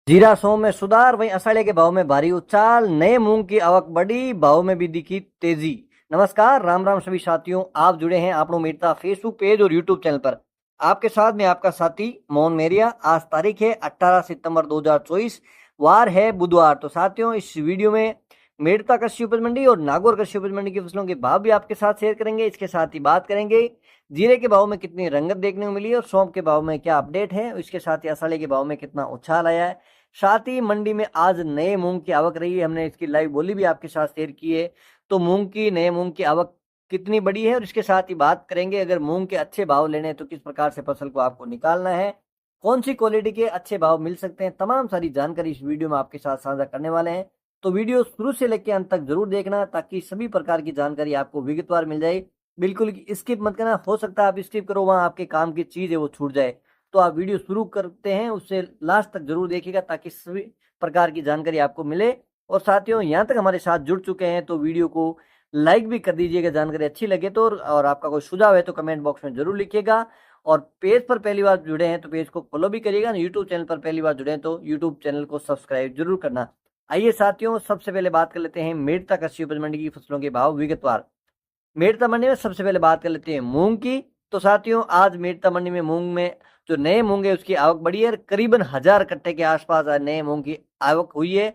जीरा सौं में सुधार, वहीं असड़े के भाव में भारी उछाल, नए मूंग की आवक बढ़ी, भाव में भी दिखी तेजी। नमस्कार, राम राम सभी साथियों, आप जुड़े हैं आपनो मीरता फेसबुक पेज और यूट्यूब चैनल पर। आपके साथ में आपका साथी मोहन मेरिया। आज तारीख है 18 सितंबर 2024, वार है बुधवार। तो साथियों, इस वीडियो में मेड़ता कृषि उपज मंडी और नागौर कृषि उपज मंडी की फसलों के भाव भी आपके साथ शेयर करेंगे। इसके साथ ही बात करेंगे जीरे के भाव में कितनी रंगत देखने को मिली है और सौंफ के भाव में क्या अपडेट है। इसके साथ ही असड़े के भाव में कितना उछाल आया है। साथ ही मंडी में आज नए मूंग की आवक रही है, हमने इसकी लाइव बोली भी आपके साथ शेयर की है। तो नए मूंग की आवक कितनी बड़ी है और इसके साथ ही बात करेंगे अगर मूंग के अच्छे भाव लेने हैं तो किस प्रकार से फसल को आपको निकालना है, कौन सी क्वालिटी के अच्छे भाव मिल सकते हैं। तमाम सारी जानकारी इस वीडियो में आपके साथ साझा करने वाले हैं। तो वीडियो शुरू से लेकर अंत तक जरूर देखना ताकि सभी प्रकार की जानकारी आपको विगतवार मिल जाए। बिल्कुल स्किप मत करना, हो सकता है आप स्किप करो वहां आपके काम की चीज है वो छूट जाए। तो आप वीडियो शुरू करते हैं उससे लास्ट तक जरूर देखिएगा ताकि सभी प्रकार की जानकारी आपको मिले। और साथियों, यहाँ तक हमारे साथ जुड़ चुके हैं तो वीडियो को लाइक भी कर दीजिएगा जानकारी अच्छी लगे तो। और आपका कोई सुझाव है तो कमेंट बॉक्स में जरूर लिखिएगा। और पेज पर पहली बार जुड़े हैं तो पेज को फॉलो भी करिएगा। यूट्यूब चैनल पर पहली बार जुड़े हैं तो यूट्यूब चैनल को सब्सक्राइब जरूर करना। आइए साथियों, सबसे पहले बात कर लेते हैं मेड़ता कृषि उपज मंडी की फसलों के भाव विगतवार। मेड़ता मंडी में सबसे पहले बात कर लेते हैं मूंग की। तो साथियों, आज मेड़ता मंडी में मूंग में जो नए मूंग है उसकी आवक बढ़ी है, करीबन 1000 कट्टे के आसपास आज नए मूंग की आवक हुई है।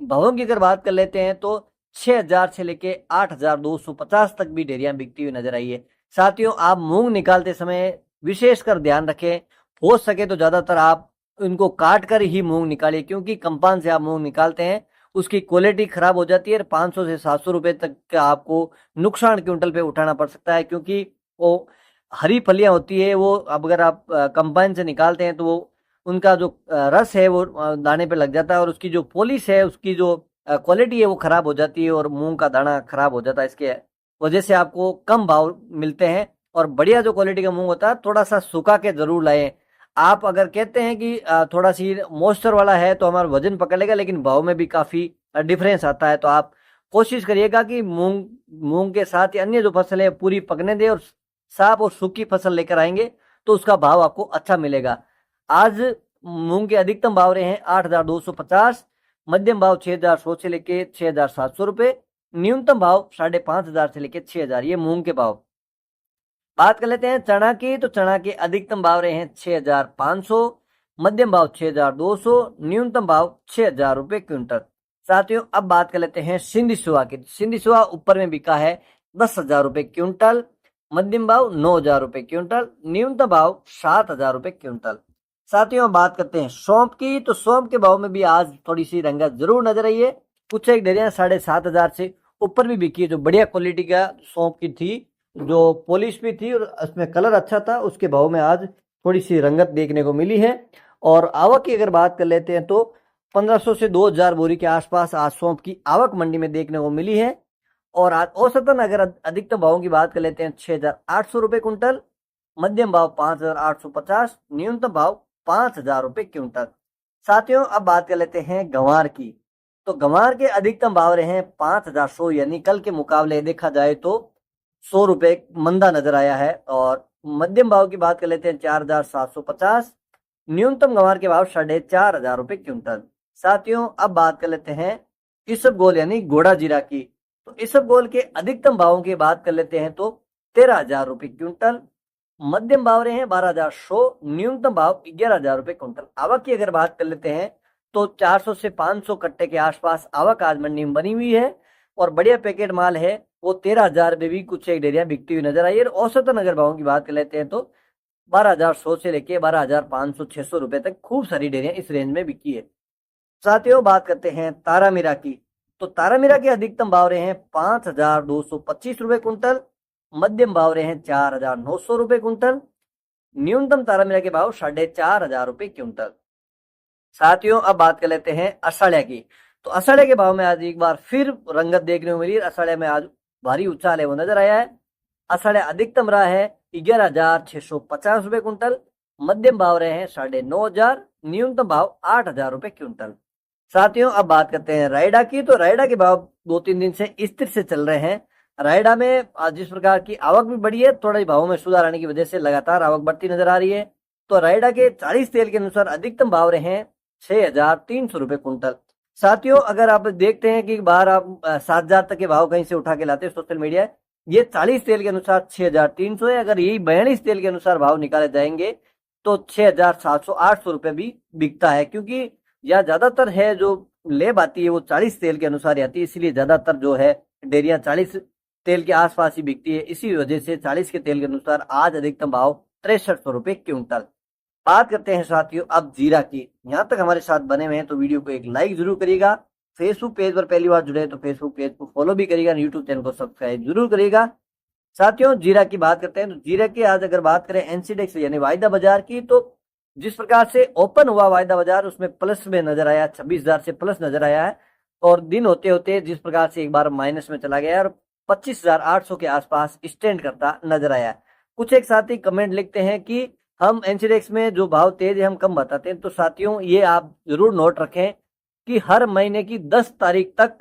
भावों की अगर बात कर लेते हैं तो 6000 से लेके 8250 तक भी ढेरियां बिकती हुई नजर आई है। साथियों, आप मूंग निकालते समय विशेषकर ध्यान रखें, हो सके तो ज्यादातर आप इनको काट कर ही मूंग निकालिए, क्योंकि कंपान से आप मूंग निकालते हैं उसकी क्वालिटी खराब हो जाती है। 500 से 700 रुपए तक का आपको नुकसान क्विंटल पे उठाना पड़ सकता है, क्योंकि वो हरी फलियां होती है वो अब अगर आप कंबाइन से निकालते हैं तो वो उनका जो रस है वो दाने पे लग जाता है और उसकी जो पॉलिश है उसकी जो क्वालिटी है वो खराब हो जाती है और मूंग का दाना खराब हो जाता है। इसके वजह से आपको कम भाव मिलते हैं। और बढ़िया जो क्वालिटी का मूंग होता है थोड़ा सा सुखा के जरूर लाएं। आप अगर कहते हैं कि थोड़ा सी मॉइस्चर वाला है तो हमारा वजन पकड़ लेगा, लेकिन भाव में भी काफी डिफरेंस आता है। तो आप कोशिश करिएगा कि मूंग मूंग के साथ ही अन्य जो फसल है पूरी पकने दे और साफ और सूखी फसल लेकर आएंगे तो उसका भाव आपको अच्छा मिलेगा। आज मूंग के अधिकतम भाव रहे हैं 8250, मध्यम भाव 6100 से लेके 6700 रुपए, न्यूनतम भाव 5500 से लेके 6000। ये मूंग के भाव। बात कर लेते हैं चना की। तो चना के अधिकतम भाव रहे हैं 6500, मध्यम भाव 6200, न्यूनतम भाव 6000 रुपए क्विंटल। साथियों, अब बात कर लेते हैं सिंधी सुहा की। सिंधी सुहा ऊपर में बिका है 10,000 रुपए क्विंटल, मध्यम भाव 9,000 रुपए क्विंटल, न्यूनतम भाव 7,000 रुपए क्विंटल। साथियों, बात करते हैं सौंफ की। तो सौंफ के भाव में भी आज थोड़ी सी रंगत जरूर नजर आई है। कुछ एक डेरियां 7,500 से ऊपर भी बिकी है, जो बढ़िया क्वालिटी का सौंफ की थी, जो पॉलिश भी थी और उसमें कलर अच्छा था, उसके भाव में आज थोड़ी सी रंगत देखने को मिली है। और आवक की अगर बात कर लेते हैं तो 1500 से 2000 बोरी के आसपास आज सौंफ की आवक मंडी में देखने को मिली है। और आज औसतन अगर अधिकतम भावों की बात कर लेते हैं 6800 रुपए कुंटल, मध्यम भाव 5850, न्यूनतम भाव 5000 रुपए क्विंटल। साथियों, अब बात कर लेते हैं गंवार की। तो गंवार के अधिकतम भाव रहे हैं 5100, यानी कल के मुकाबले देखा जाए तो 100 रुपए मंदा नजर आया है। और मध्यम भाव की बात कर लेते हैं 4750, न्यूनतम गंवार के भाव 4500 रुपए क्विंटल। साथियों, अब बात कर लेते हैं इसबगोल यानी घोड़ा जीरा की। तो इसबगोल के अधिकतम भावों की बात कर लेते हैं तो 13,000 रुपए क्विंटल, मध्यम भाव रहे हैं 12,100, न्यूनतम भाव 11,000 रुपए क्विंटल। आवक की अगर बात कर लेते हैं तो 400 से 500 कट्टे के आसपास आवक आज मंडी में बनी हुई है। और बढ़िया पैकेट माल है वो 13,000 में भी कुछ एक डेरियां बिकती हुई नजर आई है। औसतन अगर भावों की बात कर लेते हैं तो 12,100 से लेके 12,500 600 रुपए तक खूब सारी डेरियां इस रेंज में बिकी है। साथियों, बात करते हैं तारामीरा की। तो तारामीरा के अधिकतम भाव रहे हैं 5,225 रुपए कुंटल, मध्यम भाव रहे हैं 4,900 रुपए कुंटल, न्यूनतम तारामीरा के भाव 4,500 रुपए क्विंटल। साथियों, अब बात कर लेते हैं असड़िया की। तो असड़िया के भाव में आज एक बार फिर रंगत देखने को मिली। असड़िया में आज भारी उछाल है वो नजर आया है। असड़िया अधिकतम रहा है 11,650 रुपए कुंटल, मध्यम भाव रहे हैं 9,500, न्यूनतम भाव 8,000 रुपए क्विंटल। साथियों, अब बात करते हैं रायडा की। तो रायडा के भाव 2-3 दिन से स्थिर से चल रहे हैं। रायडा में आज जिस प्रकार की आवक भी बढ़ी है, थोड़ा भावों में सुधार आने की वजह से लगातार आवक बढ़ती नजर आ रही है। तो रायडा के 40 तेल के अनुसार अधिकतम भाव रहे हैं 6,300 रुपए कुंटल। साथियों, अगर आप देखते हैं कि बाहर आप 7,000 तक के भाव कहीं से उठा के लाते हैं सोशल मीडिया, ये 40 तेल के अनुसार 6,300 है। अगर यही 42 तेल के अनुसार भाव निकाले जाएंगे तो 6,700-800 रुपए भी बिकता है, क्योंकि यह ज्यादातर है जो लेब आती है वो 40 तेल के अनुसार आती है, इसलिए ज्यादातर जो है डेयरियां 40 तेल के आसपास ही बिकती है। इसी वजह से 40 के तेल के अनुसार आज अधिकतम भाव 6300 रुपए क्विंटल। बात करते हैं साथियों अब जीरा की। यहाँ तक हमारे साथ बने हुए हैं तो वीडियो को एक लाइक जरूर करिएगा। फेसबुक पेज पर पहली बार जुड़े तो फेसबुक पेज को फॉलो भी करिएगा, यूट्यूब चैनल को सब्सक्राइब जरूर करिएगा। साथियों, जीरा की बात करते हैं तो जीरा की आज अगर बात करें एनसीडेक्स यानी वायदा बाजार की, तो जिस प्रकार से ओपन हुआ वायदा बाजार उसमें प्लस में नजर आया, 26,000 से प्लस नजर आया है, और दिन होते होते जिस प्रकार से एक बार माइनस में चला गया और 25,800 के आसपास स्टैंड करता नजर आया है। कुछ एक साथी कमेंट लिखते हैं कि हम एनसीडेक्स में जो भाव तेज है हम कम बताते हैं, तो साथियों ये आप जरूर नोट रखें कि हर महीने की 10 तारीख तक,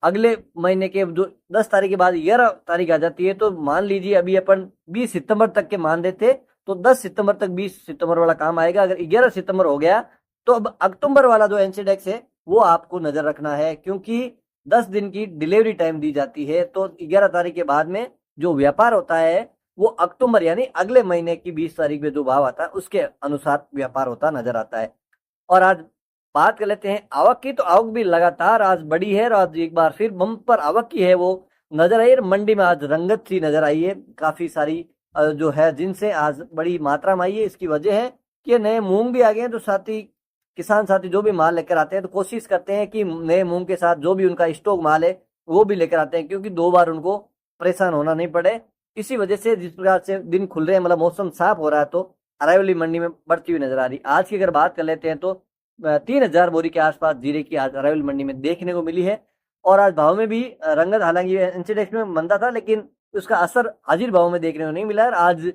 अगले महीने के जो 10 तारीख के बाद 11 तारीख आ जाती है, तो मान लीजिए अभी अपन 20 सितंबर तक के मान देते तो 10 सितंबर तक 20 सितंबर वाला काम आएगा। अगर 11 सितंबर हो गया तो अब अक्टूबर वाला जो एनसीडेक्स है वो आपको नजर रखना है, क्योंकि 10 दिन की डिलीवरी टाइम दी जाती है। तो 11 तारीख के बाद में जो व्यापार होता है वो अक्टूबर यानी अगले महीने की 20 तारीख में जो भाव आता है उसके अनुसार व्यापार होता नजर आता है। और आज बात कर लेते हैं आवक की, तो आवक भी लगातार आज बढ़ी है और आज एक बार फिर बम्पर आवक की है वो नजर आई है। मंडी में आज रंगत सी नजर आई है, काफी सारी जो है जिनसे आज बड़ी मात्रा में आई है। इसकी वजह है कि नए मूंग भी आ गए हैं, तो साथी किसान साथी जो भी माल लेकर आते हैं तो कोशिश करते हैं कि नए मूंग के साथ जो भी उनका स्टॉक माल है वो भी लेकर आते हैं, क्योंकि 2 बार उनको परेशान होना नहीं पड़े। इसी वजह से जिस प्रकार से दिन खुल रहे हैं, मतलब मौसम साफ हो रहा है, तो अरावली मंडी में बढ़ती हुई नजर आ रही। आज की अगर बात कर लेते हैं तो 3,000 बोरी के आसपास जीरे की आज अरावली मंडी में देखने को मिली है। और आज भाव में भी रंगत, हालांकि एनसीडेक्स में मंदा था लेकिन उसका असर हाजिर भाव में देखने को नहीं मिला है। आज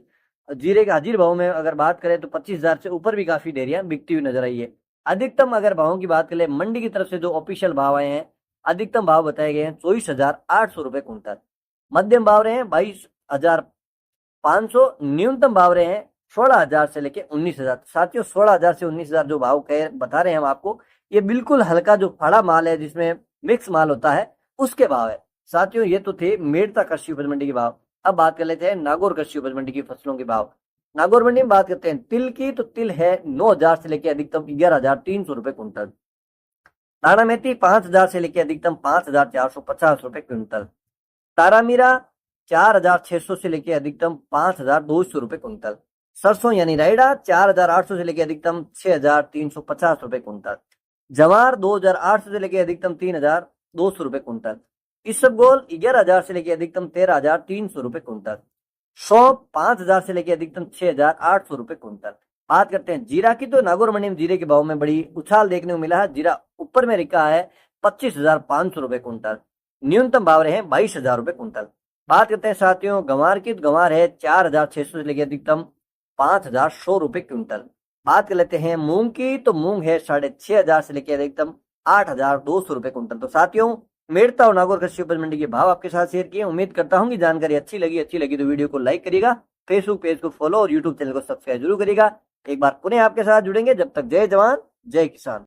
जीरे के हाजिर भाव में अगर बात करें तो 25,000 से ऊपर भी काफी डेयरियां बिकती हुई नजर आई है। अधिकतम अगर भावों की बात करें मंडी की तरफ से जो ऑफिशियल भाव आए हैं, अधिकतम भाव बताए गए हैं 24,800 रुपए कुंटल, मध्यम भाव रहे हैं 22,500, न्यूनतम भाव रहे हैं 16,000 से लेके 19,000। साथियों 16,000 से 19,000 जो भाव कह बता रहे हैं हम आपको, ये बिल्कुल हल्का जो फड़ा माल है जिसमें मिक्स माल होता है उसके भाव है। साथियों ये तो थे मेड़ता कृषि उपज मंडी के भाव। अब बात कर लेते हैं नागौर कृषि उपज मंडी की फसलों के भाव। नागौर मंडी में बात करते हैं तिल की, तो तिल है 9,000 से लेकर अधिकतम 11,300 रुपए कुंटल। दाना मेथी 5,000 से लेकर अधिकतम 5,450 रुपए क्विंटल। तारामीरा 4,600 से लेकर अधिकतम 5,200 रुपए कुंटल। सरसों यानी रायडा 4,800 से लेकर अधिकतम 6,350 रुपए कुंटल। जवार 2,800 से लेकर अधिकतम 3,200 रुपए कुंटल। इसबगोल 11,000 से लेकर अधिकतम 13,300 रुपए कुंटल। सौंफ 5,000 से लेकर अधिकतम 6,800 रुपए कुंटल। बात करते हैं जीरा की, तो नागौर मंडी में जीरे के भाव में बड़ी उछाल देखने को मिला है। जीरा ऊपर में रिका है 25,500 रुपए कुंटल, न्यूनतम भाव रहे हैं 22,000 रुपए कुंटल। बात करते हैं साथियों गंवार की, तो गंवार है 4,600 से लेकर अधिकतम 5,100 रुपए क्विंटल। बात कर लेते हैं मूंग की, तो मूंग है 6,500 से लेकर अधिकतम 8,200 रुपए कुंटल। तो साथियों मेड़ता और नागौर कृषि उपज मंडी के भाव आपके साथ शेयर किए। उम्मीद करता हूं कि जानकारी अच्छी लगी तो वीडियो को लाइक करिएगा, फेसबुक पेज को फॉलो और यूट्यूब चैनल को सब्सक्राइब जरूर करिएगा। एक बार पुनः आपके साथ जुड़ेंगे, जब तक जय जवान जय किसान।